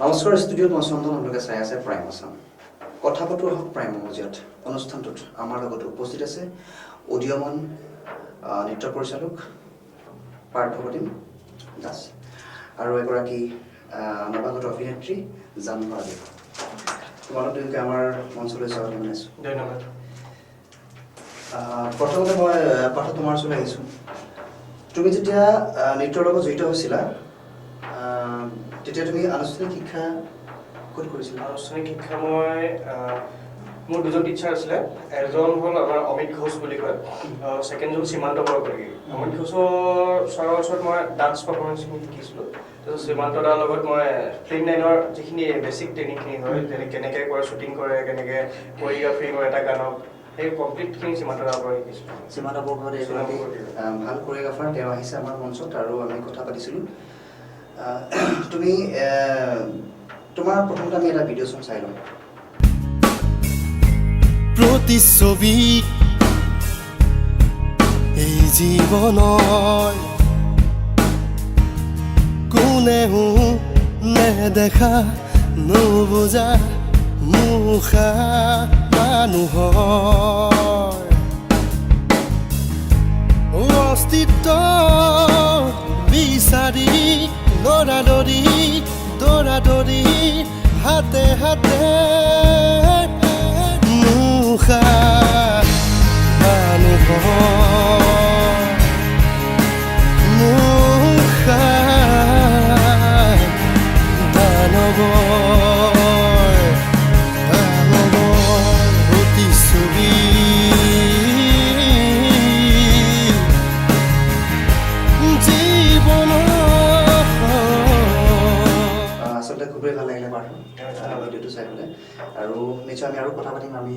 নমস্কাৰ ষ্টুডিঅ'ত মই চন্দন আপোনালোকে চাই আছে প্ৰাইম আছাম কথা পাতোঁ হওক প্ৰাইম মজিয়াত অনুষ্ঠানটোত আমাৰ লগত উপস্থিত আছে উদীয়মান নৃত্য পৰিচালক পাৰ্থপ্ৰতিম দাস আৰু এগৰাকী নৱাগত অভিনেত্ৰী জান ভৰালী তোমালোক দুয়োকে আমাৰ মঞ্চলৈ স্বাগতম জনাইছোঁ ধন্যবাদ প্ৰথমতে মই পাৰ্থ তোমাৰ ওচৰলৈ আহিছোঁ তুমি যেতিয়া নৃত্যৰ লগত জড়িত হৈছিলা তেতিয়া তুমি আনুষ্ঠানিক শিক্ষা ক'ত কৰিছিলা আনুষ্ঠানিক শিক্ষা মই মোৰ দুজন টিচাৰ আছিলে এজন হ'ল আমাৰ অমিত ঘোষ বুলি কয় ছেকেণ্ডজন সীমান্ত বৰকটকী অমিত ঘোষৰ ছাৰৰ ওচৰত মই ডান্স পাৰফৰ্মেঞ্চখিনি শিকিছিলোঁ তাৰপিছত সীমান্ত দাৰ লগত মই ফিল্ম লাইনৰ যিখিনি বেছিক ট্ৰেইনিংখিনি হয় কেনেকৈ কৰে শ্বুটিং কৰে কেনেকৈ কৰিগ্ৰাফি কৰে এটা গানক সেই কমপ্লিটখিনি সীমান্ত দাৰ পৰা শিকিছিলোঁ সীমান্ত বৰকটকী এগৰাকী ভাল কৰিগ্ৰাফাৰ তেওঁ আহিছে আমাৰ মঞ্চত আৰু আমি কথা পাতিছিলোঁ তুমি তোমাৰ প্ৰথমতে আমি এটা ভিডিঅ' চং চাই লওঁ প্ৰতিচ্ছবি এই জীৱনৰ কোনেও নেদেখা নুবুজা মুখা মানুহৰ অস্তিত্ব বিচাৰি দৌৰা-দৌৰি হাতে হাতে মুখা মানুহৰ মুখা দানৱৰ প্ৰতিচ্ছবি খুবেই ভাল লাগিলে পাৰ্থ ভিডিঅ'টো চাই পেলাই আৰু নিশ্চয় আমি আৰু কথা পাতিম আমি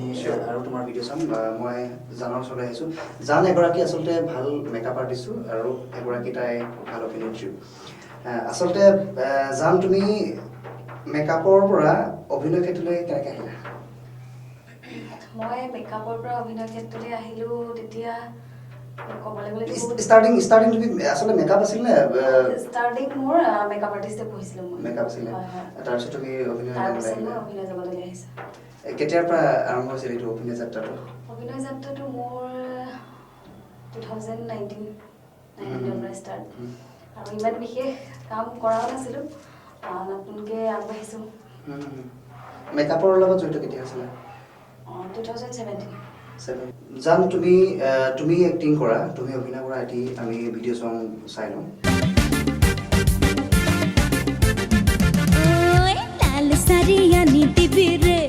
আৰু তোমাৰ ভিডিঅ' চাম মই জানৰ ওচৰলৈ আহিছোঁ জান এগৰাকী আচলতে ভাল মেকআপ আৰ্টিষ্টো আৰু এগৰাকী তাই ভাল অভিনেত্ৰীও আচলতে জান তুমি মেকআপৰ পৰা অভিনয় ক্ষেত্ৰলৈ কেনেকৈ আহিলা মই মেকআপৰ পৰা অভিনয় ক্ষেত্ৰলৈ আহিলোঁ তেতিয়া ক'বলৈ গ'লে ষ্টাৰ্টিং তুমি আচলতে মেকআপ আছিল নে ষ্টাৰ্টিং মোৰ মেকআপ আৰ্টিষ্টে পঢ়িছিলোঁ মই মেকআপ আছিলে তাৰপিছত তুমি অভিনয় জগতলৈ আহিছোঁ কেতিয়াৰ পৰা আৰম্ভ হৈছিল এইটো অভিনয় যাত্ৰাটো অভিনয় যাত্ৰাটো মোৰ 2019 পৰা ষ্টাৰ্ট আৰু ইমান বিশেষ কাম কৰাও নাছিলোঁ নতুনকৈ আগবাঢ়িছোঁ মেকআপৰ লগত জড়িত কেতিয়া আছিলে 2017 জান তুমি এক্টিং কৰা তুমি অভিনয় কৰা এটি আমি ভিডিঅ' চং চাই লওঁ लाल साड़िया नीति भी रे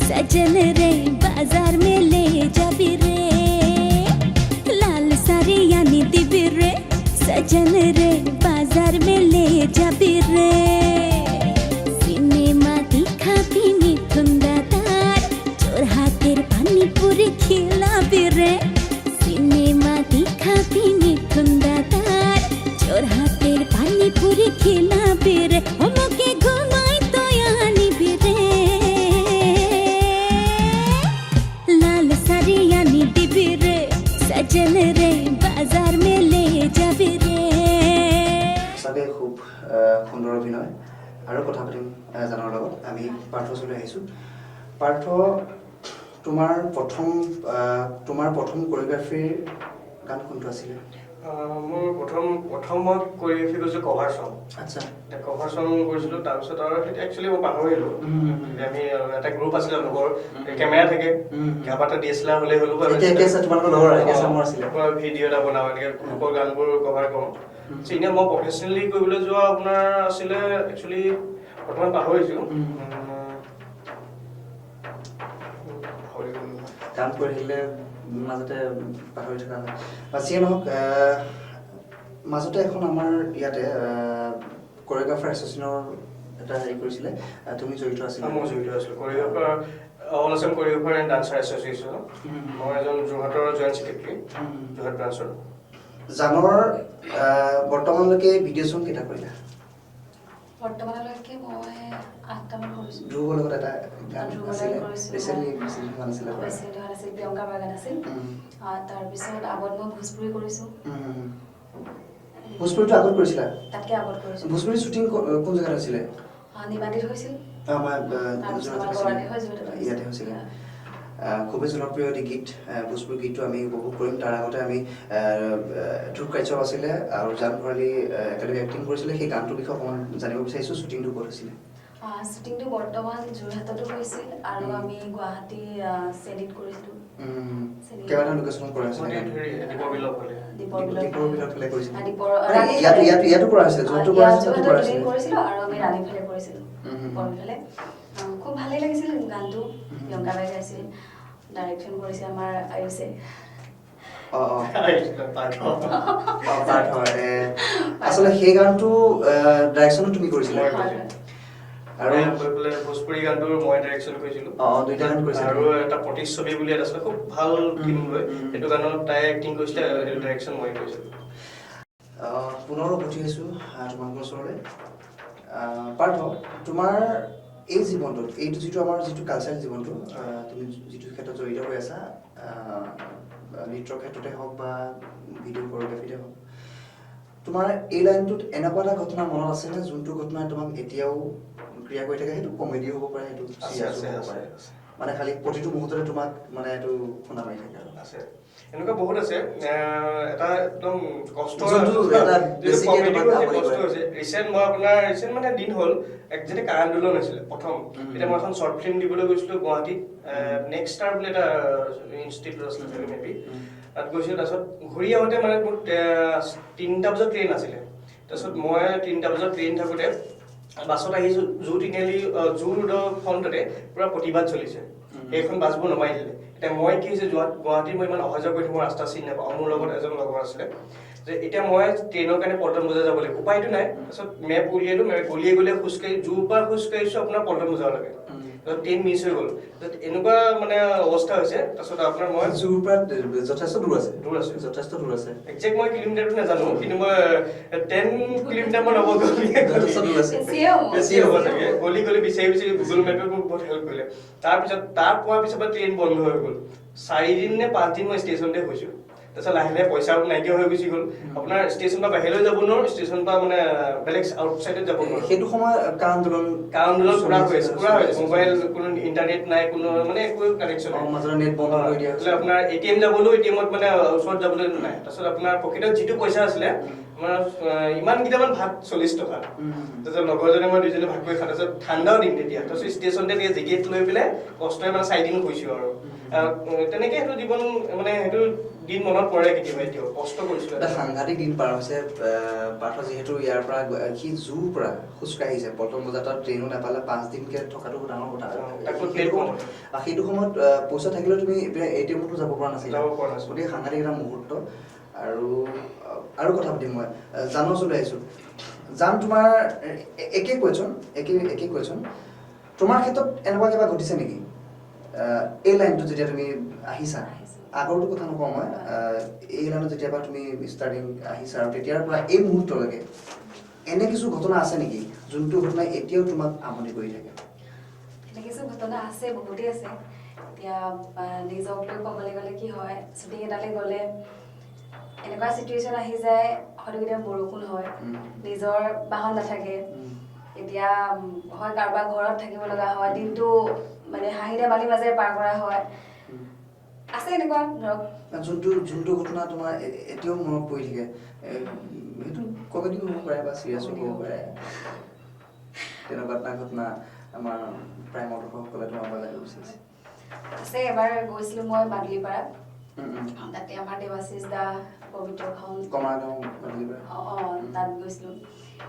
सजन रे बाजार में ले जाबी रे लाल साड़िया नीति भी रे सजन रे बाजार में ले जाबी रे सिनेमा दिखाती मिथुन दातार चोर हाथेर पानी पूरी खिलाबी रे सिनेमा दिखाती मिथुन दातार चोर हाथेर पानी पूरी खिलाबी रे हमके घुमाई तो यानी भी रे लाल साड़िया नीति भी रे सजन रे बाजार में ले जाबी रे সঁচাকৈ খুব সুন্দৰ অভিনয় আৰু কথা পাতিম জানৰ লগত আমি পাৰ্থ ওচৰলৈ আহিছোঁ পাৰ্থ তোমাৰ প্ৰথম কোৰিঅ'গ্ৰাফিৰ গান কোনটো আছিলে মোৰ প্ৰথম মই কৰিগ্ৰাফি কৰিছিলোঁ কভাৰ চং আচ্ছা কভাৰ চং কৰিছিলোঁ তাৰপিছত আৰু একচুৱেলি মই পাহৰিলোঁ আমি এটা গ্ৰুপ আছিলে লগৰ কেমেৰা থাকে কাৰোবাৰ এটা DSLR হ'লে হ'লো ভিডিঅ' এটা বনাওঁ এনেকৈ গ্ৰুপৰ গানবোৰ কভাৰ কৰোঁ এনেই মই প্ৰফেচনেলি কৰিবলৈ যোৱা আপোনাৰ আছিলে একচুৱেলি বৰ্তমান পাহৰিছোঁ কাম কৰি থাকিলে মাজতে পাহৰি থকা হয় বা যিয়ে নহওক মাজতে এখন আমাৰ ইয়াতে কোৰিঅ'গ্ৰাফাৰ এছ'চিয়েশ্যনৰ এটা হেৰি কৰিছিলে তুমি জড়িত আছিলা মই জড়িত আছিলোঁ choreographer all Assam choreographer and dancer association মই এজন যোৰহাটৰ জইণ্ট ছেক্ৰেটাৰী যোৰহাট ব্ৰাঞ্চৰ জানৰ বৰ্তমানলৈকে ভিডিঅ' চং কেইটা কৰিলা বৰ্তমানলৈকে মই 8টামান কৰিছোঁ ধ্ৰুৱৰ লগত এটা গান আছিলে ৰিচেণ্টলি গান আছিলে প্ৰিয়ংকা বাৰ গান আছিল তাৰপিছত আগত মই ভোজপুৰি কৰিছোঁ ভোজপুৰিটো আগত কৰিছিলা তাতকৈ আগত কৰিছোঁ ভোজপুৰি শ্বুটিং কোন জেগাত হৈছিলে নিমাতীত হৈছিল আমাৰ তাৰপিছত আমাৰ গুৱাহাটীত হয় যোৰহাটত ইয়াতে হৈছিলে খুবেই জনপ্ৰিয় এটি গীত ভোজপুৰী গীতটো আমি উপভোগ কৰিম তাৰ আগতে আমি ধ্ৰুৱ কাশ্যপ আছিলে আৰু জান ভৰালী একেলগে এক্টিং কৰিছিলে সেই গানটোৰ বিষয়ে অকণমান জানিব বিচাৰিছোঁ শ্বুটিংটো ক'ত হৈছিলে শ্বুটিংটো বৰ্তমান যোৰহাটতো হৈছিল আৰু আমি গুৱাহাটী চেনিত কৰিছিলোঁ কেইবাটাও লোকেশ্যনত কৰা হৈছিলে দীপৰ বিলৰ ফালে দীপৰ দীপৰ বিলৰ ফালে কৰিছিলে ইয়াতো ইয়াতো কৰা হৈছিলে যোনটো কৰা হৈছিলে তাতো কৰা হৈছিলে কৰিছিলোঁ আৰু আমি ৰাণীৰ ফালে কৰিছিলোঁ দীপৰ ফালে খুব ভালেই লাগিছিল গানটো প্ৰিয়ংকা বাই গাইছিল ডাইৰেকশ্যন কৰিছে আমাৰ আয়ুষে আচলতে সেই গানটো ডাইৰেকশ্যনো তুমি কৰিছিলা আৰু ভোজপুৰী গানটোৰ মই ডাইৰেকশ্যন কৰিছিলোঁ দুইটা গান কৰিছিলা আৰু এটা প্ৰতিচ্ছবি বুলি এটা আছিলে খুব ভাল ফিল্ম হয় সেইটো গানত তাই এক্টিং কৰিছিলে ডাইৰেকশ্যন মই কৰিছিলোঁ পুনৰ উভতি আহিছোঁ তোমালোকৰ ওচৰলৈ পাৰ্থ তোমাৰ এই জীৱনটোত এইটো যিটো আমাৰ যিটো কালচাৰেল জীৱনটো তুমি যিটো ক্ষেত্ৰত জড়িত হৈ আছা নৃত্যৰ ক্ষেত্ৰতে হওক বা ভিডিঅ' কোৰিঅ'গ্ৰাফিতে হওক তোমাৰ এই লাইনটোত এনেকুৱা এটা ঘটনা মনত আছেনে যোনটো ঘটনাই তোমাক এতিয়াও ক্ৰিয়া কৰি থাকে সেইটো কমেডিও হ'ব পাৰে সেইটো চিৰিয়াছো হ'ব পাৰে মানে খালি প্ৰতিটো মুহূৰ্ততে তোমাক মানে এইটো শুনা মাৰি থাকে আৰু আছে এনেকুৱা বহুত আছে এটা একদম কষ্ট ৰিচেণ্ট মই আপোনাৰ ৰিচেণ্ট মানে দিন হ'ল যেতিয়া কা আন্দোলন হৈছিলে প্ৰথম এতিয়া মই এখন শ্বৰ্ট ফিল্ম দিবলৈ গৈছিলোঁ গুৱাহাটীত নেক্সট ষ্টাৰ বুলি এটা ইনষ্টিটিউট আছিলে মেবি তাত গৈছিলোঁ তাৰপিছত ঘূৰি আহোঁতে মানে মোৰ 3টা বজাত ট্ৰেইন আছিলে তাৰপিছত মই 3টা বজাত ট্ৰেইন থাকোঁতে বাছত আহিছোঁ জু তিনিআলি জু ৰোডৰ ফ্ৰণ্টতে পূৰা প্ৰতিবাদ চলিছে সেইখন বাছবোৰ নমাই দিলে এতিয়া মই কি হৈছে গুৱাহাটীত মই ইমান অহা যোৱা কৰি থাকোঁ ৰাস্তা চিনি নাপাওঁ মোৰ লগত এজন লগৰ আছিলে যে এতিয়া মই ট্ৰেইনৰ কাৰণে পল্টন বজাৰ যাব লাগিব উপায়টো নাই তাৰপিছত মেপ উলিয়ালোঁ গলিয়ে গলিয়ে খোজকাঢ়ি জুৰ পৰা খোজকাঢ়িছোঁ আপোনাৰ পল্টন বজাৰলৈকে ট্ৰেইন মিছ হৈ গ'ল এনেকুৱা মানে অৱস্থা হৈছে তাৰপিছত আপোনাৰ মই জুৰ পৰা যথেষ্ট দূৰ আছে যথেষ্ট দূৰ আছে একজেক্ট মই কিলোমিটাৰটো নাজানো কিন্তু মই 10 কিলোমিটাৰ মান হ'ব যথেষ্ট দূৰ আছে বেছি হ'ব চাগে গলি গলি বিচাৰি গুগল মেপে মোক বহুত হেল্প কৰিলে তাৰপিছত তাৰ পোৱাৰ পিছৰ পৰা ট্ৰেইন বন্ধ হৈ গ'ল 4 দিন নে 5 দিন মই ষ্টেচনতে হৈছোঁ তাৰপিছত লাহে লাহে পইচাও নাইকিয়া হৈ গুচি গ'ল আপোনাৰ ষ্টেচন পৰা বাহিৰলৈ যাব নোৱাৰো ষ্টেচন পৰা মানে বেলেগ আউটছাইডত যাব নোৱাৰো সেইটো সময় কা আন্দোলন পুৰা হৈ আছে মোবাইল কোনো ইণ্টাৰনেট নাই কোনো মানে একো কানেকশ্যন নাই মাজৰ নেট বন্ধ কৰি দিয়া হৈছিলে আপোনাৰ এটিএম যাবলৈ এটিএমত মানে ওচৰত যাবলৈ নাই তাৰপিছত আপোনাৰ পকেটত যিটো পইচা আছিলে আমাৰ ইমান কেইটামান ভাত 40 টকা তাৰপিছত লগৰজনে মই দুজনে ভাগ কৰি খালোঁ তাৰপিছত ঠাণ্ডাও দিন তেতিয়া তাৰপিছত ষ্টেচনতে জেকেট লৈ পেলাই কষ্টই মানে 4 দিন শুইছোঁ আৰু তেনেকৈ সেইটো জীৱন মানে সেইটো দিন মনত পৰে কেতিয়াবা এতিয়াও কষ্ট কৰিছিলোঁ এটা সাংঘাতিক দিন পাৰ হৈছে পাৰ্থ যিহেতু ইয়াৰ পৰা সি জুৰ পৰা খোজকাঢ়িছে পল্টন বজাৰত ট্ৰেইনো নাপালে 5 দিনকৈ থকাটো ডাঙৰ কথা সেইটো সময়ত পইচা থাকিলেও তুমি এটিএমতো যাব পৰা নাছিলা গতিকে সাংঘাতিক এটা মুহূৰ্ত আৰু কথা পাতিম মই জানৰ ওচৰলৈ আহিছোঁ জান তোমাৰ একেই কুৱেশ্যন তোমাৰ ক্ষেত্ৰত এনেকুৱা কিবা ঘটিছে নেকি এই লাইনটো যেতিয়া তুমি আহিছা আগৰটো কথা নকওঁ মই এই লাইনত যেতিয়াৰ পৰা তুমি ষ্টাৰ্টিং আহিছা আৰু তেতিয়াৰ পৰা এই মুহূৰ্তলৈকে এনে কিছু ঘটনা আছে নেকি যোনটো ঘটনা এতিয়াও তোমাক আমনি কৰি থাকে এনে কিছু ঘটনা আছে বহুতেই আছে এতিয়া নিজক লৈ ক'বলৈ গ'লে কি হয় শ্বুটিং এটালৈ গ'লে এনেকুৱা চিটুৱেশ্যন আহি যায় হয়তো কেতিয়াবা বৰষুণ হয় নিজৰ বাহন নাথাকে এতিয়া হয় কাৰোবাৰ ঘৰত থাকিব লগা হয় দিনটো মানে হাঁহি ধেমালিৰ মাজেৰে পাৰ কৰা হয় আছে এনেকুৱা ধৰক যোনটো ঘটনা তোমাৰ এতিয়াও মনত পৰি থাকে সেইটো কমেডিও হ'ব পাৰে বা চিৰিয়াছো হ'ব পাৰে তেনেকুৱা এটা ঘটনা আমাৰ প্ৰায় দৰ্শকসকলে তোমাৰ পৰা জানিব বিচাৰিছে আছে এবাৰ গৈছিলোঁ মই বাদলিপাৰাত তাতে আমাৰ দেৱাশিষ দা পবিত্ৰখন কমাৰগাঁও বাদলিপাৰা তাত গৈছিলোঁ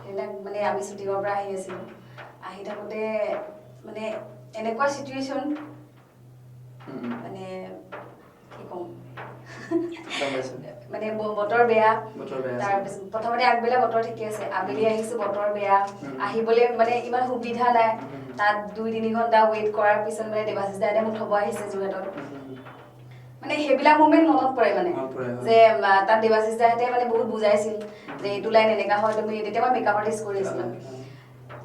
সেইবিলাক মানে আমি শ্বুটিঙৰ পৰা আহি আছিলোঁ আহি থাকোঁতে মানে এনেকুৱা চিটুৱেশ্যন মানে কি ক'ম মানে বতৰ বেয়া তাৰপিছত প্ৰথমতে আগবেলা বতৰ ঠিকে আছে আবেলি আহিছোঁ বতৰ বেয়া আহিবলৈ মানে ইমান সুবিধা নাই তাত 2-3 ঘণ্টা ৱেইট কৰাৰ পিছত মানে দেৱাশিষ দাই মোক থ'ব আহিছে যোৰহাটত মানে সেইবিলাক মোমেণ্ট মনত পৰে মানে যে তাত দেৱাশিষ দাহঁতে মানে বহুত বুজাইছিল যে এইটো লাইন এনেকুৱা হয় তুমি তেতিয়া মই মেকআপ আৰ্টিষ্ট কৰি আছিলোঁ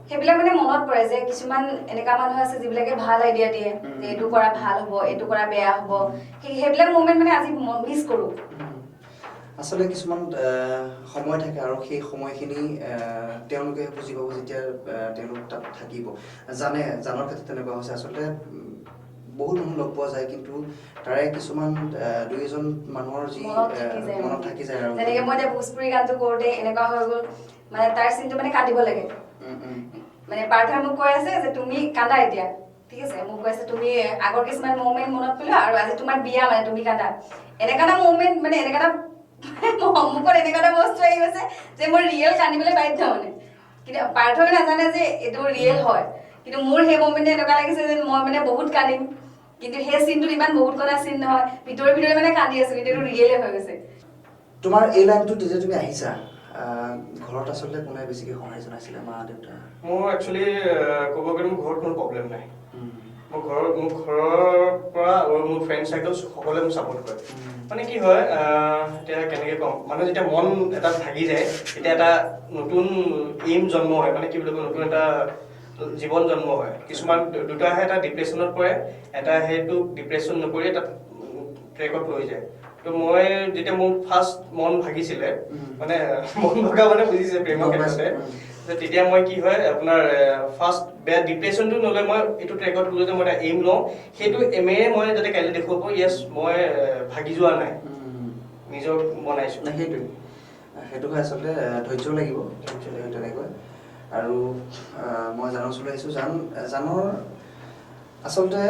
সেইবিলাক মানে মনত পৰে যে কিছুমান এনেকুৱা মানুহ আছে যিবিলাকে ভাল আইডিয়া দিয়ে যে এইটো কৰা ভাল হ'ব এইটো কৰা বেয়া হ'ব সেইবিলাক মোমেণ্ট মানে আজি মিছ কৰোঁ আচলতে কিছুমান সময় থাকে আৰু সেই সময়খিনি তেওঁলোকে বুজি পাব যেতিয়া তেওঁলোক তাত থাকিব জানৰ ক্ষেত্ৰত তেনেকুৱা হৈছে আচলতে বহুত মানুহ লগ পোৱা যায় কিন্তু তাৰে কিছুমান দুই এজন মানুহৰ যি মনত থাকি যায় আৰু যেনেকে মই এতিয়া ভোজপুৰী গানটো কৰোঁতে এনেকুৱা হৈ গ'ল মানে তাৰ চিনটো মানে কান্দিব লাগে মানে পাৰ্থই মোক কৈ আছে যে তুমি কান্দা এতিয়া ঠিক আছে মোক কৈ আছে তুমি আগৰ কিছুমান মুভমেণ্ট মনত পেলোৱা আৰু আজি তোমাৰ বিয়া মানে তুমি কান্দা এনেকুৱা এটা মুভমেণ্ট মানে এনেকুৱা এটা সন্মুখত এনেকুৱা এটা বস্তু আহি গৈছে যে মই ৰিয়েল কান্দিবলৈ বাধ্য মানে কিন্তু পাৰ্থই নাজানে যে এইটো ৰিয়েল হয় কিন্তু মোৰ সেই মুভমেণ্টে এনেকুৱা লাগিছে যে মই মানে বহুত কান্দিম কিন্তু সেই চিনটোত ইমান বহুত কণা চিন নহয় ভিতৰে ভিতৰে মানে কান্দি আছো কিন্তু এইটো ৰিয়েলে হৈ গৈছে তোমাৰ এই লাইনটোত যেতিয়া তুমি আহিছা ঘৰত আচলতে কোনে বেছিকৈ সহায় জনাইছিলে মা দেউতা মোৰ একচুৱেলি ক'ব গ'লে মোৰ ঘৰত কোনো প্ৰব্লেম নাই মোৰ ঘৰৰ পৰা আৰু মোৰ ফ্ৰেণ্ড চাৰ্কেল সকলোৱে মোক ছাপোৰ্ট কৰে মানে কি হয় এতিয়া কেনেকৈ ক'ম মানে যেতিয়া মন এটা ভাগি যায় তেতিয়া এটা নতুন এইম জন্ম হয় মানে কি বুলি কয় নতুন এটা জীৱন জন্ম হয় কিছুমান দুটা আহে এটা ডিপ্ৰেশ্যনত পৰে এটা সেইটো ডিপ্ৰেশ্যন নপৰি এটা ট্ৰেকত লৈ যায় তো মই যেতিয়া মোৰ ফাৰ্ষ্ট মন ভাগিছিলে মানে মন ভগা মানে বুজিছে প্ৰেমৰ ক্ষেত্ৰতে তেতিয়া মই কি হয় আপোনাৰ ফাৰ্ষ্ট বেয়া ডিপ্ৰেশ্যনটো নলৈ মই এইটো ট্ৰেকত লৈ যে মই এটা এইম লওঁ সেইটো এমেৰে মই যাতে কাইলৈ দেখুৱাব য়েছ মই ভাগি যোৱা নাই নিজক বনাইছোঁ সেইটো হয় আচলতে ধৈৰ্য লাগিব তেনেকৈ আৰু মই জানৰ ওচৰলৈ আহিছোঁ আচলতে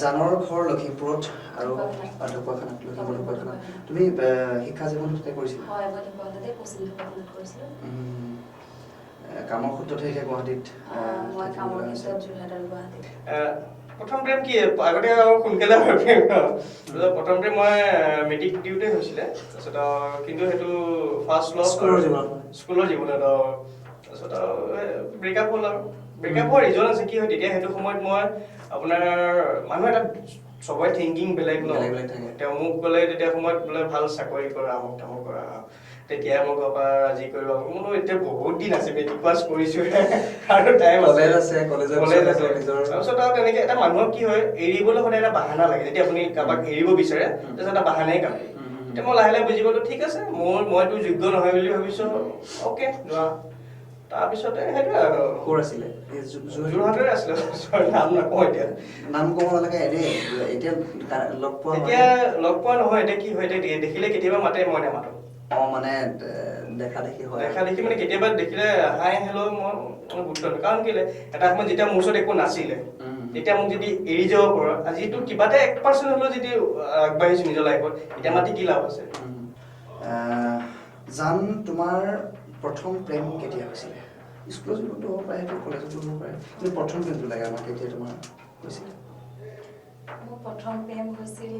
জানৰ ঘৰ লখিমপুৰত আৰু ঢকুৱাখানাত তুমি শিক্ষা জীৱন তাতে কৰিছিলা হয় মই ঢকুৱাখানাতে কৰিছিলোঁ কামৰ সূত্ৰতে এতিয়া গুৱাহাটীত মই কামৰ ক্ষেত্ৰত যোৰহাট আৰু গুৱাহাটীত প্ৰথম প্ৰেম কি আগতে আৰু সোনকালে হয় প্ৰেম প্ৰথম প্ৰেম মই মেট্ৰিক দিওঁতে হৈছিলে তাৰপিছত কিন্তু সেইটো ফাৰ্ষ্ট লভ স্কুলৰ জীৱনত তাৰপিছত ব্ৰেকআপ হ'ল আৰু ব্ৰেকআপ হোৱাৰ ৰিজন আছে কি হয় তেতিয়া সেইটো সময়ত মই আপোনাৰ মানুহ এটা চবৰে থিংকিং বেলেগ ন তেওঁ মোক ক'লে তেতিয়া সময়ত বোলে ভাল চাকৰি কৰা আমুক তামুক কৰা তেতিয়া মই ঘৰৰ পৰা ৰাজি কৰিব মোৰ এতিয়া বহুত দিন আছে মেট্ৰিক পাছ কৰিছোঁ আৰু টাইম আছে কলেজ আছে তাৰপিছত আৰু তেনেকৈ এটা মানুহক কি হয় এৰিবলৈ সদায় এটা বাহানা লাগে যেতিয়া আপুনি কাৰোবাক এৰিব বিচাৰে তাৰপিছত এটা বাহানাই কামে এতিয়া মই লাহে লাহে বুজি পালোঁ ঠিক আছে মইতো যোগ্য নহয় বুলি ভাবিছোঁ অ'কে যোৱা তাৰপিছতে সেইটোৱে আৰু ক'ৰ আছিলে যোৰহাটৰে আছিলে নাম নকওঁ এতিয়া নাম ক'ব নালাগে এনেই এতিয়া লগ পোৱা এতিয়া লগ পোৱা নহয় এতিয়া কি হয় এতিয়া দেখিলে কেতিয়াবা মাতে মই নামাতো মানে দেখা দেখি মানে কেতিয়াবা দেখিলে হাই হেল্ল' মই গুৰুত্ব দিওঁ কাৰণ কেলে এটা সময়ত যেতিয়া মোৰ ওচৰত একো নাছিলে তেতিয়া মোক যদি এৰি যাব পাৰো আজিতো কিবা এটা 1% হ'লেও যদি আগবাঢ়িছো নিজৰ লাইফত এতিয়া মাতি কি লাভ আছে জান তোমাৰ প্ৰথম প্ৰেম কেতিয়া হৈছিলে স্কুলৰ জীৱনটো হ'ব পাৰে সেইটো কলেজতো হ'ব পাৰে কিন্তু প্ৰথম প্ৰেমটো লাগে আমাক কেতিয়া তোমাৰ হৈছিলে মোৰ প্ৰথম প্ৰেম হৈছিল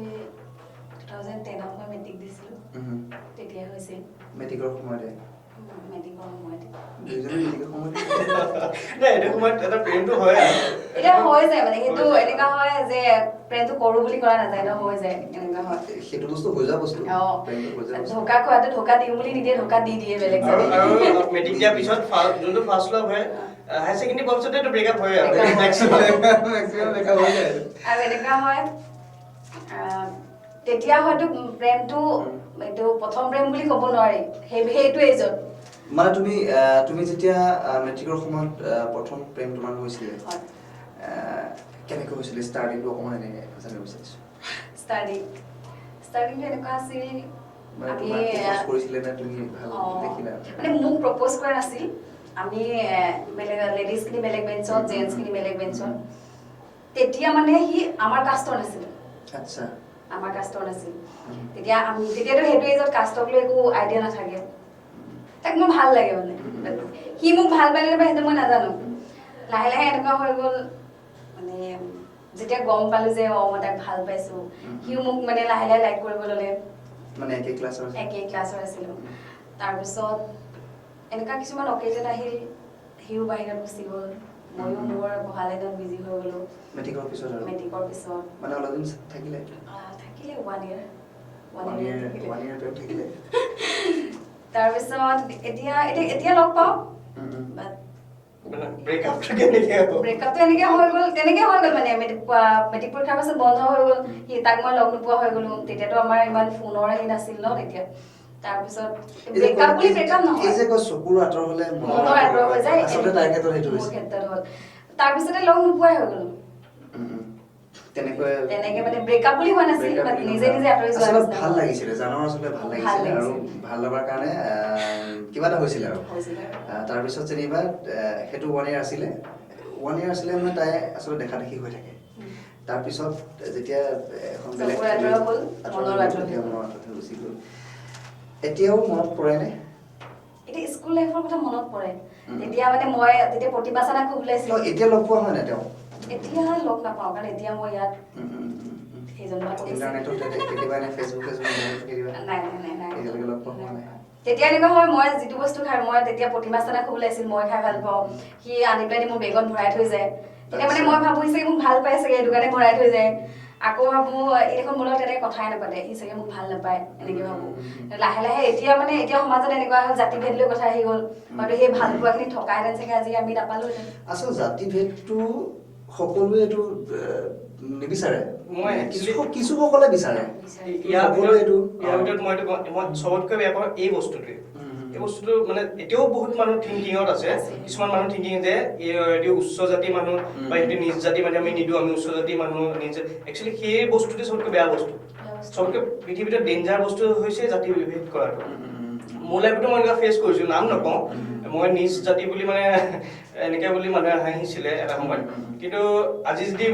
2010ত মই মেট্ৰিক দিছিলোঁ তেতিয়া হৈছিল মেট্ৰিকৰ সময়তে মেট্ৰিকৰ সময়তে দুইজনে মেট্ৰিকৰ সময়তে নাই এইটো সময়ত এটা প্ৰেমটো হয় এতিয়া হৈ যায় মানে সেইটো এনেকুৱা হয় যে প্ৰেমটো কৰো বুলি কৰা নাযায় ন হৈ যায় এনেকুৱা হয় সেইটো বস্তু হৈ যোৱা বস্তু প্ৰেমটো হৈ যোৱা ধোকা খোৱাটো ধোকা দিওঁ বুলি নিদিয়ে ধোকা দি দিয়ে বেলেগ আৰু মেট্ৰিক দিয়াৰ পিছত যোনটো ফাৰ্ষ্ট লভ হয় হায়াৰ ছেকেণ্ডেৰী পোৱাৰ পিছতে ব্ৰেকআপ হয় আৰু আৰু এনেকুৱা হয় তেতিয়া হয়তো প্ৰেমটো এইটো প্ৰথম প্ৰেম বুলি ক'ব নোৱাৰি সেইটো এজত মানে তুমি যেতিয়া মেট্ৰিকৰ সময়ত প্ৰথম প্ৰেম তোমাৰ হৈছিলে কেনেকৈ হৈছিলে ষ্টাৰ্টিংটো অকণমান এনেকৈ জানিব বিচাৰিছোঁ ষ্টাৰ্টিংটো এনেকুৱা আছিল মানে মোক প্ৰপ'জ কৰা নাছিল আমি বেলেগ লেডিজখিনি বেলেগ বেঞ্চত জেণ্টছখিনি বেলেগ বেঞ্চত তেতিয়া মানে সি আমাৰ কাষ্টৰ নাছিল আচ্ছা আমাৰ কাষ্টৰ নাছিল তেতিয়াতো সেইটো এজত কাষ্টক লৈ একো আইডিয়া নাথাকে তাক মোৰ ভাল লাগে মানে সি মোক ভাল পালে নাপায় সেইটো মই নাজানো লাহে লাহে এনেকুৱা হৈ গ'ল মানে যেতিয়া গম পালোঁ যে মই তাক ভাল পাইছোঁ সিও মোক মানে লাহে লাহে লাইক কৰিব ল'লে মানে একে ক্লাছৰ আছিলোঁ তাৰপিছত এনেকুৱা কিছুমান অকেজন আহিল সিও বাহিৰত গুচি গ'ল ময়ো মোৰ পঢ়া লাইনত বিজি হৈ গ'লোঁ মেট্ৰিকৰ পিছত মানে অলপদিন থাকিলে 1 year থাকিলে তাৰপিছত এতিয়া লগ পাওঁ ব্ৰেকআপটো এনেকৈ হৈ গ'ল মানে মেট্ৰিক পৰীক্ষাৰ পাছত বন্ধ হৈ গ'ল তাক মই লগ নোপোৱা হৈ গ'লো তেতিয়াতো আমাৰ ইমান ফোনৰ নাছিল ন তেতিয়া তাৰপিছত এই যে ব্ৰেকআপ বুলি এই ব্ৰেকআপ যে নহয় চকুৰ আঁতৰ হলে মনৰ আগ্ৰহ হৈ যায় আচলতে তাইৰ ক্ষেত্ৰত সেইটো মোৰ হৈছে ক্ষেত্ৰত হ'ল তাৰপিছতে লগ নোপোৱাই হৈ গ'লো তেনেকৈ তেনেকে মানে ব্ৰেকআপ বুলি হোৱা নাছিল breakup বাট বুলি নিজে নহয়। নিজে আঁতৰি যোৱা আচলতে নিচিনা ভাল হ'ল। লাগিছিলে জানৰ আচলতে ভাল ভাল লাগিছিলে আৰু লাগিছিল। ভাল লগাৰ কাৰণে কিবা এটা হৈছিলে আৰু হৈছিলে। তাৰপিছত যেনিবা সেইটো 1 year আছিলে 1 year আছিলে মানে তাই আচলতে দেখা দেখি হৈ থাকে তাৰপিছত যেতিয়া এখন বেলেগ চকুৰ আঁতৰা হ'ল, মনৰ আঁতৰা তেতিয়া মনৰ আঁতৰা গুচি গ'ল এতিয়াও মনত পৰেনে এতিয়া স্কুল লাইফৰ কথা মনত পৰে তেতিয়া মানে মই তেতিয়া প্ৰতিভা চানা খুব ওলাইছিল এতিয়া লগ পোৱা হয় নাই তেওঁ এতিয়া লগ নাপাওঁ কাৰণ এতিয়া মই ইয়াত সেইজনবা কৰিছে ইণ্টাৰনেটত কেতিয়াবা এনে ফেচবুক কেতিয়াবা নাই নাই নাই নাই এতিয়ালৈকে লগ পোৱা হোৱা নাই তেতিয়া এনেকুৱা হয় মই যিটো বস্তু খাই মই তেতিয়া প্ৰতিমা চানা খুব ওলাইছিল মই খাই ভাল পাওঁ সি আনি পেলাই মোৰ বেগত ভৰাই থৈ যায় তেতিয়া মানে মই ভাবো চাগে মোক ভাল পাই চাগে এইটো কাৰণে ভৰাই থৈ যায় আকৌ ভাবো এইখন মোৰ লগত তেনেকে কথাই নাপাতে সি চাগে মোক ভাল নাপায় এনেকে ভাবো লাহে লাহে এতিয়া মানে এতিয়া সমাজত এনেকুৱা হ'ল জাতি ভেদ লৈ কথা আহি গ'ল হয়তো সেই ভাল পোৱাখিনি থকাহেঁতেন চাগে আজি আমি নাপালোহেঁতেন আচল জাতি ভেদটো সকলোৱে এইটো নিবিচাৰে মই কিছু সকলে বিচাৰে ইয়াৰ সকলোৱে এইটো ভিতৰত মই চবতকৈ বেয়া পাওঁ এই বস্তুটোৱে এই বস্তুটো মানে এতিয়াও বহুত মানুহ থিংকিঙত আছে কিছুমান মানুহ থিংকিং যে এইটো উচ্চ জাতি মানুহ বা এইটো নিজ জাতি মানে আমি নিদিওঁ আমি উচ্চ জাতি মানুহ নিজ একচুৱেলি সেই বস্তুটো চবতকৈ বেয়া বস্তু চবতকৈ পৃথিৱীত ডেঞ্জাৰ বস্তু হৈছে জাতি ভেদ কৰাটো মোৰ লাইফতো মই এনেকুৱা ফেচ কৰিছোঁ নাম নকওঁ মই নিজ জাতি বুলি মানে এনেকৈ বুলি মানুহে হাঁহিছিলে এটা সময়ত কিন্তু আজি যদি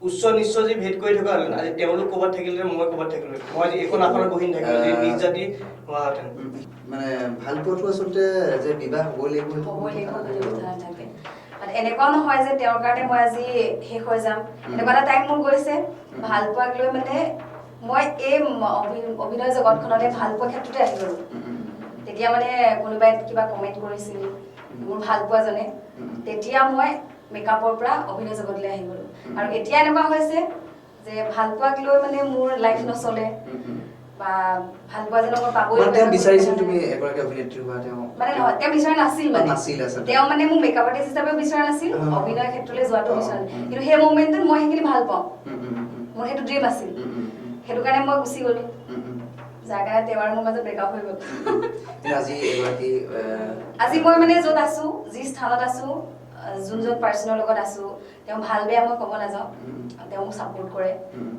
উচ্চ নিশ্চ যি ভেদ কৰি থকা হ'লে আজি তেওঁলোক ক'ৰবাত থাকিলে মই ক'ৰবাত থাকিলো মই আজি এইখন আসনত বহি নাথাকিলো যে নিজ জাতি হোৱাহেঁতেন মানে ভাল পোৱাটো আচলতে যে বিবাহ হ'বই লাগিব হ'বই লাগিব বুলি কথা নাথাকে মানে এনেকুৱাও নহয় যে তেওঁৰ কাৰণে মই আজি শেষ হৈ যাম এনেকুৱা এটা টাইম মোৰ গৈছে ভাল পোৱাক লৈ মানে মই এই অভিনয় জগতখনতে ভাল পোৱা ক্ষেত্ৰতে আহি গ'লো তেতিয়া মানে কোনোবাই কিবা কমেণ্ট কৰিছিল মোৰ ভাল পোৱাজনে তেতিয়া মই মেকআপৰ পৰা অভিনয় জগতলৈ আহি গ'লো আৰু এতিয়া এনেকুৱা হৈছে যে ভাল পোৱাক লৈ মানে মোৰ লাইফ নচলে বা ভাল পোৱাজনক মই পাবই মানে তেওঁ বিচাৰিছিল তুমি এগৰাকী অভিনেত্ৰী হোৱা তেওঁ মানে নহয় তেওঁ বিচৰা নাছিল মানে নাছিল আচলতে তেওঁ মানে মোক মেকআপ আৰ্টিষ্ট হিচাপে বিচৰা নাছিল অভিনয় ক্ষেত্ৰলৈ যোৱাটো বিচৰা কিন্তু সেই মোমেণ্টত মই সেইখিনি ভাল পাওঁ মোৰ সেইটো ড্ৰিম আছিল সেইটো কাৰণে মই গুচি গ'লো যাৰ কাৰণে তেওঁ আৰু মোৰ মাজত ব্ৰেকআপ হৈ গ'ল আজি এগৰাকী আজি মই মানে য'ত আছো যি স্থানত আছো যোনজন পাৰ্চনৰ লগত আছো তেওঁ ভাল বেয়া মই ক'ব নাযাওঁ তেওঁ মোক ছাপোৰ্ট কৰে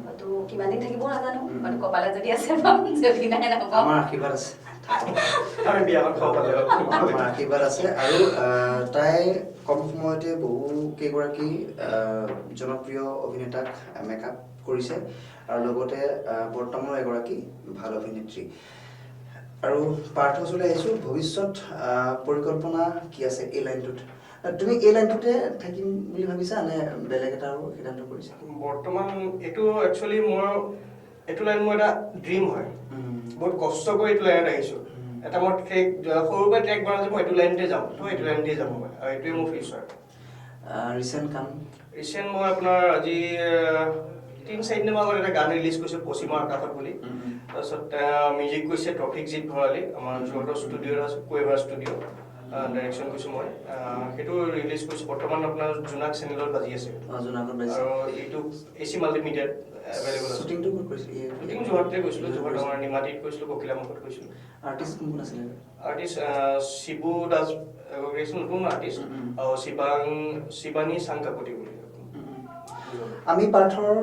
হয়তো কিমান দিন থাকিব নাজানো হয়তো কপালে যদি আছে পাম যদি নাই নাপাম আমাৰ আশীৰ্বাদ আছে আমি বিয়াখন খাব পালে আমাৰ আশীৰ্বাদ আছে আৰু তাই কম সময়তে বহু কেইগৰাকী জনপ্ৰিয় অভিনেতাক মেকআপ কৰিছে আৰু লগতে বৰ্তমানৰ এগৰাকী ভাল অভিনেত্ৰী আৰু পাৰ্থ ওচৰলৈ আহিছোঁ ভৱিষ্যত পৰিকল্পনা কি আছে এই লাইনটোত তুমি এই লাইনটোতে থাকিম বুলি ভাবিছা নে বেলেগ এটা আৰু সিদ্ধান্ত কৰিছা বৰ্তমান এইটো একচুৱেলি মোৰ এইটো লাইন মোৰ এটা ড্ৰিম হয় বহুত কষ্ট কৰি এইটো লাইনত আহিছোঁ এটা মই ট্ৰেক সৰুৰ পৰা ট্ৰেক বনাইছোঁ মই এইটো লাইনতে যাম তো এইটো লাইনতে যাম মই আৰু এইটোৱে মোৰ ফিউচাৰ ৰিচেণ্ট কাম ৰিচেণ্ট মই আপোনাৰ আজি 3-4 দিনৰ আগত এটা গান ৰিলিজ কৰিছোঁ পশ্চিমৰ আকাশত বুলি তাৰপিছত মিউজিক কৰিছে ট্ৰফিক জিত ভৰালী আমাৰ যোৰহাটৰ ষ্টুডিঅ'ত আছে কোয়েভাৰ ষ্টুডিঅ' ডাইৰেকশ্যন কৰিছোঁ মই সেইটো ৰিলিজ কৰিছোঁ বৰ্তমান আপোনাৰ জোনাক চেনেলত বাজি আছে জোনাকত আৰু ইউটিউব AC মাল্টিমিডিয়াত এভেইলেবল আছে শ্বুটিংটো ক'ত কৰিছিলি শ্বুটিং যোৰহাটতে কৰিছিলোঁ যোৰহাট আমাৰ নিমাতীত কৰিছিলোঁ ককিলামুখত কৰিছিলোঁ আৰ্টিষ্ট কোন আছিলে আৰ্টিষ্ট শিবু দাস নতুন আৰ্টিষ্ট আৰু শিৱানী চাংকাপতি বুলি আমি পাৰ্থৰ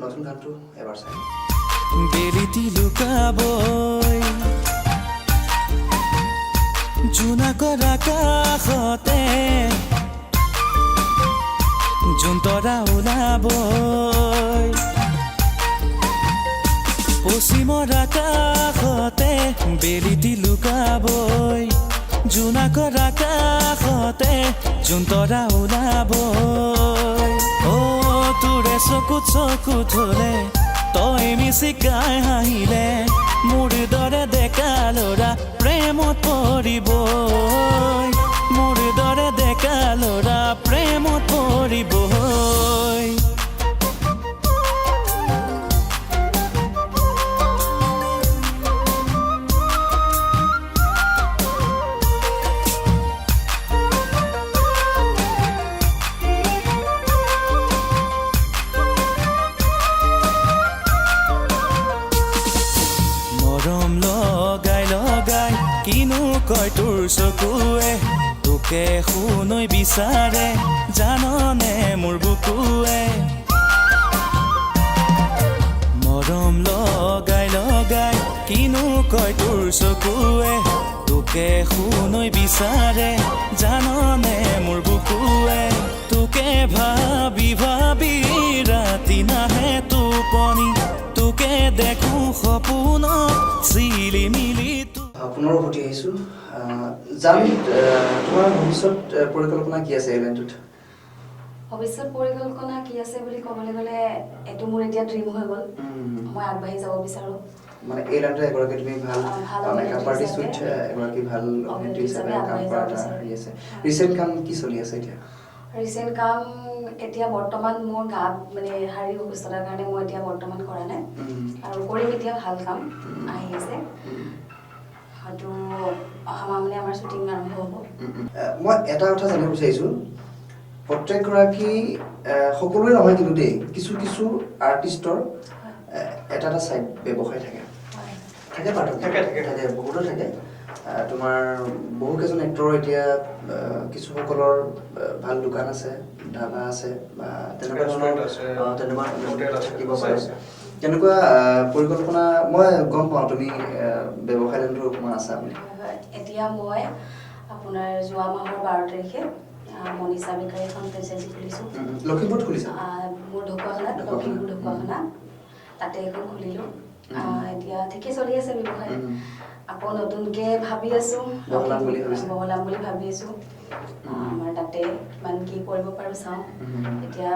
নতুন গানটো এবাৰ চাই বেলিটি লুকাবই জোনাকৰ আকাশতে জোন তৰা ওলাবই পশ্চিমৰ আকাশতে বেলিটি লুকাবই জোনাকৰ আকাশতে জোন তৰা ওলাবই তোৰে চকুত চকুত হলে তই মিচিকাই হাঁহিলে মোৰ দৰে ডেকা ল'ৰা প্ৰেমত পৰিবই মোৰ দৰে ডেকা ল'ৰা প্ৰেমত পৰিবই মৰম লগাই লগাই কয় তোৰ চকুৱে তোকে শুনৈ বিচাৰে জাননে মোৰ বুকুৱে মৰম লগাই লগাই কিনো কয় তোৰ চকুৱে তোকে শুনৈ বিচাৰে জাননে মোৰ বুকুৱে তোকে ভাবি ভাবি ৰাতি নাহে টোপনি তোকে দেখো সপোনত চিলি মিলি পুনৰ উভতি আহিছোঁ জান তোমাৰ ভৱিষ্যত পৰিকল্পনা কি আছে এই লাইনটোত ভৱিষ্যত পৰিকল্পনা কি আছে বুলি ক'বলৈ গ'লে এইটো মোৰ এতিয়া ড্ৰিম হৈ গ'ল মই আগবাঢ়ি যাব বিচাৰোঁ মানে এই লাইনটো এগৰাকী তুমি ভাল ভাল মেকআপ আৰ্টিষ্ট উইথ এগৰাকী ভাল অভিনেত্ৰী হিচাপে কাম কৰা এটা হেৰি আছে ৰিচেণ্ট কাম কি চলি আছে এতিয়া ৰিচেণ্ট কাম এতিয়া বৰ্তমান মোৰ গা মানে শাৰীৰিক অসুস্থতাৰ কাৰণে মই এতিয়া বৰ্তমান কৰা নাই আৰু কৰিম এতিয়া ভাল কাম আহি আছে হয়তো অহা মাহ মানে আমাৰ শ্বুটিং আৰম্ভ হ'ব মই এটা কথা জানিব বিচাৰিছোঁ প্ৰত্যেকগৰাকী সকলোৰে নহয় কিন্তু দেই কিছু কিছু আৰ্টিষ্টৰ এটা এটা চাইড ব্যৱসায় থাকে থাকে থাকে বহুতো থাকে তোমাৰ বহুকেইজন এক্টৰৰ এতিয়া কিছুসকলৰ ভাল দোকান আছে ধাবা আছে বা তেনেকুৱা ধৰণৰ থাকিব পাৰে তেনেকুৱা পৰিকল্পনা মই গম পাওঁ তুমি ব্যৱসায় লাইনটোৰ অকণমান আছা বুলি এতিয়া মই আপোনাৰ যোৱা মাহৰ 12 তাৰিখে মনিষা বেকাৰী এখন ফ্ৰেঞ্চাইজি খুলিছোঁ লখিমপুৰত খুলিছা মোৰ ঢকুৱাখানাত লখিমপুৰ ঢকুৱাখানা তাতে এখন খুলিলোঁ এতিয়া ঠিকে চলি আছে ব্যৱসায় আকৌ নতুনকৈ ভাবি আছোঁ বহলাম বুলি ভাবি আছোঁ আমাৰ তাতে কিমান কি কৰিব পাৰোঁ চাওঁ এতিয়া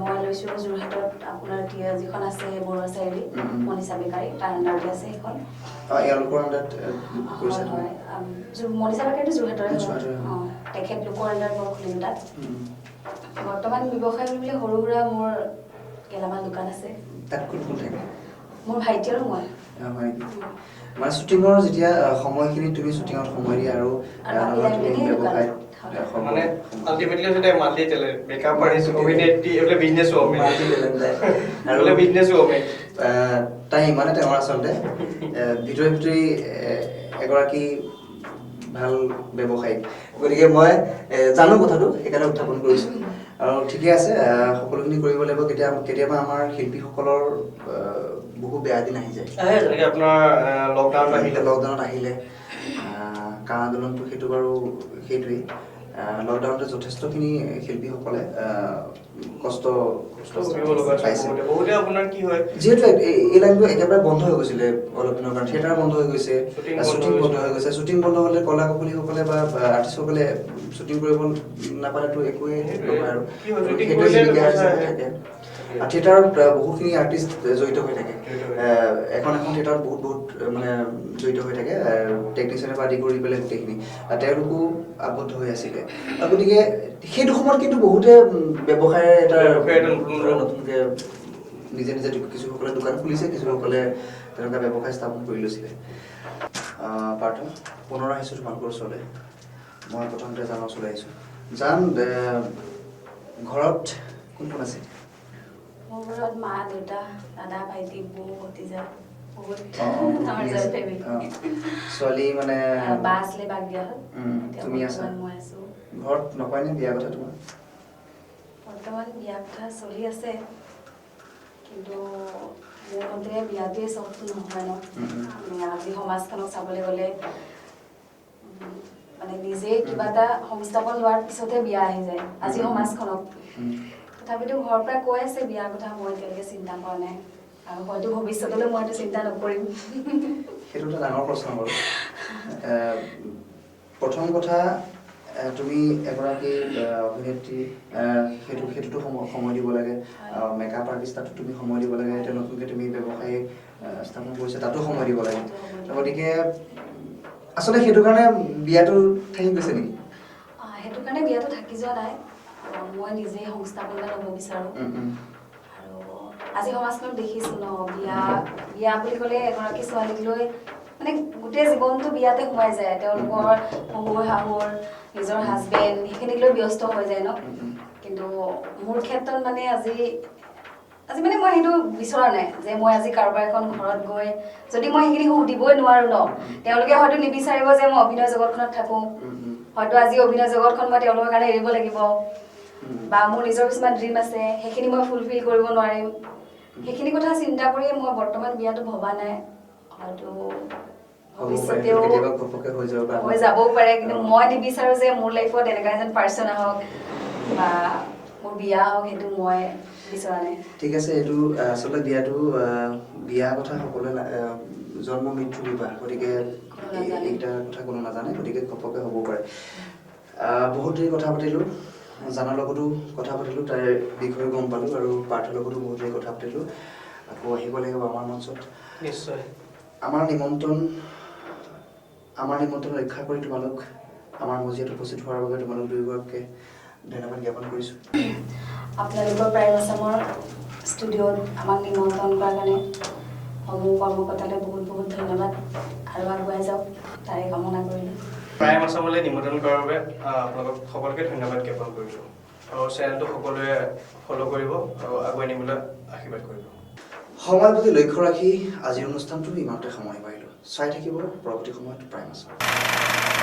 মই লৈছোঁ যোৰহাটত আপোনাৰ যিখন আছে বৰুৱা চাৰিআলি মনিষা বেকাৰী তাৰ আণ্ডাৰতে আছে সেইখন মনিষা বেকাৰীটো যোৰহাটৰে অঁ তেখেতলোকৰ আণ্ডাৰত মই খুলিম তাত বৰ্তমান ব্যৱসায় বুলিবলৈ সৰু সুৰা মোৰ গেলামাল দোকান আছে তাত কোন কোন থাকে মোৰ ভাইটি আৰু মই মানে শ্বুটিঙৰ যেতিয়া সময়খিনি তুমি শ্বুটিঙত সময় দিয়া আৰু ব্যৱসায় মানে আলটিমেটলি যেটা মাল্টি ট্যালেন্ট মেকআপ আৰ্টিস্ট অভিনেত্ৰী এগুলো বিজনেস ওমেন আৰু বিজনেস ওমেন তাই মানে তেওঁৰ আচলতে ভিতৰি ভিতৰি এগৰাকী ভাল ব্যৱসায়িক গতিকে মই জানো কথাটো সেইকাৰণে উত্থাপন কৰিছোঁ আৰু ঠিকে আছে সকলোখিনি কৰিব লাগিব কেতিয়াবা আমাৰ শিল্পীসকলৰ বহু বেয়া দিন আহি যায় যেনেকৈ আপোনাৰ লকডাউনত আহিলে কা আন্দোলনটো সেইটো বাৰু সেইটোৱেই লকডাউনতে যথেষ্টখিনি শিল্পীসকলে কষ্ট পাইছে যিহেতু এই লাইনটো একেবাৰে বন্ধ হৈ গৈছিলে অলপ দিনৰ কাৰণে থিয়েটাৰ বন্ধ হৈ গৈছে শ্বুটিং বন্ধ হৈ গৈছে শ্বুটিং বন্ধ হ'লে কলা কৌশলীসকলে বা আৰ্টিষ্টসকলে শ্বুটিং কৰিব নাপালেতো একোৱেই নহয় আৰু সেইটোৱে জীৱিকা হিচাপে থাকে থিয়েটাৰত বহুখিনি আৰ্টিষ্ট জড়িত হৈ থাকে এখন থিয়েটাৰত বহুত মানে জড়িত হৈ থাকে টেকনিচিয়ানৰ পৰা আদি কৰি পেলাই গোটেইখিনি তেওঁলোকো আবদ্ধ হৈ আছিলে গতিকে সেইটো সময়ত কিন্তু বহুতে ব্যৱসায় এটা নতুনকৈ নিজে নিজে কিছুসকলে দোকান খুলিছে কিছুসকলে তেনেকুৱা ব্যৱসায় স্থাপন কৰি লৈছিলে পাৰ্থ পুনৰ আহিছোঁ তোমালোকৰ ওচৰলৈ মই প্ৰথমতে জানৰ ওচৰলৈ আহিছোঁ জান ঘৰত কোন কোন আছে মোৰ ঘৰত মা দেউতা দাদা ভাইটি বৌ ভতিজা বহুত আমাৰ জইণ্ট ফেমিলি ছোৱালী মানে বা আছিলে বাক দিয়া হ'ল তুমি আছা মই আছোঁ ঘৰত নকয়নে বিয়া কথা তোমাৰ বৰ্তমান বিয়া কথা চলি আছে কিন্তু মোৰ মতে বিয়াটোৱে চবটো নহয় ন আজি সমাজখনক চাবলৈ গ'লে মানে নিজে কিবা এটা সংস্থাপন লোৱাৰ পিছতহে বিয়া আহি যায় আজি সমাজখনক তথাপিতো ঘৰৰ পৰা কৈ আছে বিয়াৰ কথা মই এতিয়ালৈকে চিন্তা কৰা নাই আৰু হয়তো ভৱিষ্যতলৈ মই এইটো চিন্তা নকৰিম সেইটো এটা ডাঙৰ প্ৰশ্ন বাৰু প্ৰথম কথা তুমি এগৰাকী অভিনেত্ৰী সেইটোতো সময় দিব লাগে মেকআপ আৰ্টিষ্ট তাতো তুমি সময় দিব লাগে এতিয়া নতুনকৈ তুমি ব্যৱসায় স্থাপন কৰিছা তাতো সময় দিব লাগে গতিকে আচলতে সেইটো কাৰণে বিয়াটো থাকি গৈছে নেকি সেইটো কাৰণে বিয়াটো থাকি যোৱা নাই মই নিজে সংস্থাপন ল'ব বিচাৰোঁ আৰু আজি সমাজখনত দেখিছোঁ ন বিয়া বুলি ক'লে এগৰাকী ছোৱালীক লৈ মানে গোটেই জীৱনটো বিয়াতে সোমাই যায় তেওঁলোকৰ শহুৰ শাহুৰ নিজৰ হাজবেণ্ড সেইখিনিক লৈ ব্যস্ত হৈ যায় ন কিন্তু মোৰ ক্ষেত্ৰত মানে আজি আজি মানে মই সেইটো বিচৰা নাই যে মই আজি কাৰোবাৰ এখন ঘৰত গৈ যদি মই সেইখিনি সুধিবই নোৱাৰো ন তেওঁলোকে হয়তো নিবিচাৰিব যে মই অভিনয় জগতখনত থাকো হয়তো আজি অভিনয় জগতখন মই তেওঁলোকৰ কাৰণে এৰিব লাগিব বা মোৰ নিজৰ কিছুমান ড্ৰিম আছে সেইখিনি মই ফুলফিল কৰিব নোৱাৰিম সেইখিনি কথা চিন্তা কৰি মই বৰ্তমান বিয়াটো ভবা নাই হয়তো ভৱিষ্যতেও হৈ যাবও পাৰে কিন্তু মই নিবিচাৰো যে মোৰ লাইফত এনেকুৱা এজন পাৰ্চন আহক বা মোৰ বিয়া হওক সেইটো মই বিচৰা নাই ঠিক আছে এইটো আচলতে বিয়া কথা সকলোৱে জন্ম মৃত্যু বিবাহ গতিকে এইকেইটা কথা কোনো নাজানে গতিকে ঘপকে হ'ব পাৰে বহুত দেৰি কথা পাতিলোঁ জানৰ লগতো কথা পাতিলোঁ তাৰ বিষয়ে গম পালোঁ আৰু পাৰ্থৰ লগতো বহুত দেৰি কথা পাতিলোঁ আকৌ আহিব লাগিব আমাৰ মঞ্চত নিশ্চয় আমাৰ নিমন্ত্ৰণ ৰক্ষা কৰি তোমালোক আমাৰ মজিয়াত উপস্থিত হোৱাৰ বাবে তোমালোক দুয়োগৰাকীকে ধন্যবাদ জ্ঞাপন কৰিছোঁ আপোনালোকৰ প্ৰাইম আছামৰ ষ্টুডিঅ'ত আমাক নিমন্ত্ৰণ কৰাৰ কাৰণে সমূহ কৰ্মকৰ্তালৈ বহুত বহুত ধন্যবাদ আৰু আগুৱাই যাওক তাৰে কামনা কৰিলোঁ প্ৰাইম আছামলৈ নিমন্ত্ৰণ কৰাৰ বাবে আপোনালোক সকলোকে ধন্যবাদ জ্ঞাপন কৰিছোঁ আৰু চেনেলটো সকলোৱে ফ'ল' কৰিব আৰু আগুৱাই নিবলৈ আশীৰ্বাদ কৰিব সময়ৰ প্ৰতি লক্ষ্য ৰাখি আজিৰ অনুষ্ঠানটো ইমানতে সময় পাৰিলোঁ চাই থাকিব পৰৱৰ্তী সময়ত প্ৰাইম আছাম